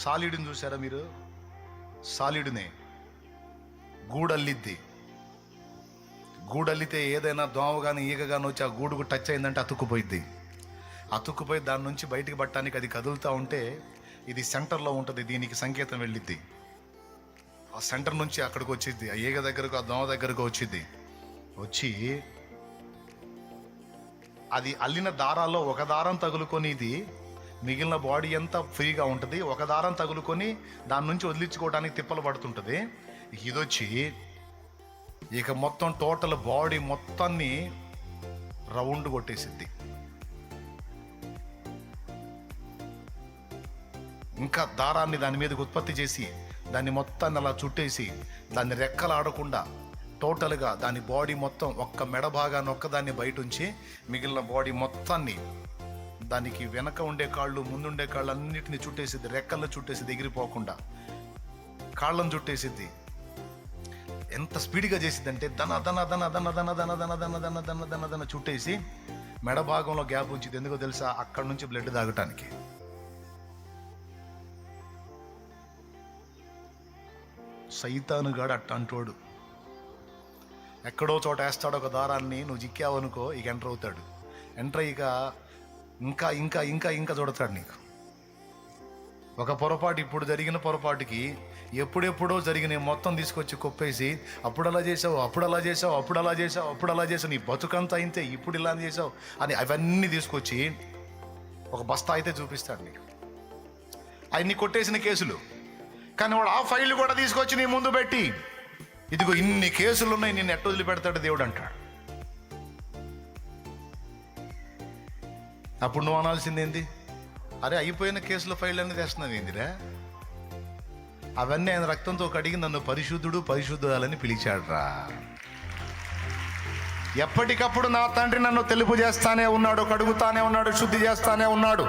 సాలీడుని చూసారా మీరు? సాలీడునే గూడల్లిద్ది. గూడల్లితే ఏదైనా దోమ కానీ ఈగ కానీ వచ్చి ఆ గూడుకు టచ్ అయిందంటే అతుక్కుపోయిద్ది. అతుక్కుపోయి దాని నుంచి బయటికి పట్టడానికి అది కదులుతూ ఉంటే ఇది సెంటర్లో ఉంటుంది, దీనికి సంకేతం వెళ్ళిద్ది. ఆ సెంటర్ నుంచి అక్కడికి వచ్చిద్ది, ఆ ఈగ దగ్గరకు ఆ దోమ దగ్గరకు వచ్చిద్ది. వచ్చి అది అల్లిన దారాల్లో ఒక దారం తగులుకొని ఇది మిగిలిన బాడీ అంతా ఫ్రీగా ఉంటుంది, ఒక దారం తగులుకొని దాని నుంచి వదిలించుకోవడానికి తిప్పలు పడుతుంటుంది. ఇదొచ్చి ఇక మొత్తం టోటల్ బాడీ మొత్తాన్ని రౌండ్ కొట్టేసిద్ది. ఇంకా దారాన్ని దాని మీదకి ఉత్పత్తి చేసి దాన్ని మొత్తాన్ని అలా చుట్టేసి దాన్ని రెక్కలు ఆడకుండా టోటల్గా దాని బాడీ మొత్తం ఒక్క మెడ భాగాన్ని ఒక్కదాన్ని బయట ఉంచి మిగిలిన బాడీ మొత్తాన్ని దానికి వెనక ఉండే కాళ్ళు ముందుండే కాళ్ళు అన్నిటిని చుట్టేసిద్ది. రెక్కలను చుట్టేసిద్ది, ఎగిరిపోకుండా కాళ్ళను చుట్టేసిద్ది. ఎంత స్పీడ్గా చేసిద్దంటే దన దన దన దన దన దన దన దన దన దన దన దన చుట్టేసి మెడ భాగంలో గ్యాప్ ఉంచిది. ఎందుకో తెలుసా? అక్కడి నుంచి బ్లడ్ తాగటానికి. సైతానుగాడు అట్టంటోడు. ఎక్కడో చోట వేస్తాడు ఒక దారాన్ని, నువ్వు చిక్కావనుకో ఇక ఎంటర్ అవుతాడు. ఎంటర్ అయ్యాక ఇంకా ఇంకా ఇంకా ఇంకా చూడతాడు నీకు. ఒక పొరపాటు, ఇప్పుడు జరిగిన పొరపాటుకి ఎప్పుడెప్పుడో జరిగిన మొత్తం తీసుకొచ్చి కొప్పేసి అప్పుడు అలా చేసావు, అప్పుడు అలా చేసావు, అప్పుడు అలా చేసావు, అప్పుడు అలా చేసావు, నీ బతుకంతా అయితే ఇప్పుడు ఇలా చేసావు అని అవన్నీ తీసుకొచ్చి ఒక బస్తా అయితే చూపిస్తాడు నీకు. అవన్నీ కొట్టేసిన కేసులు. కానీ వాడు ఆ ఫైల్ కూడా తీసుకొచ్చి నీ ముందు పెట్టి ఇదిగో ఇన్ని కేసులు ఉన్నాయి, నిన్ను ఎట్ట వదిలిపెడతాడు దేవుడు అంటాడు. అప్పుడు నువ్వు అనాల్సింది ఏంది? అరే అయిపోయిన కేసుల ఫైల్ అన్నీ తెస్తున్నావు ఏందిరా? అవన్నీ ఆయన రక్తంతో కడిగి నన్ను పరిశుద్ధుడు పరిశుద్ధురాలని పిలిచాడురా. ఎప్పటికప్పుడు నా తండ్రి నన్ను తెలుపు చేస్తానే ఉన్నాడు, కడుగుతానే ఉన్నాడు, శుద్ధి చేస్తానే ఉన్నాడు.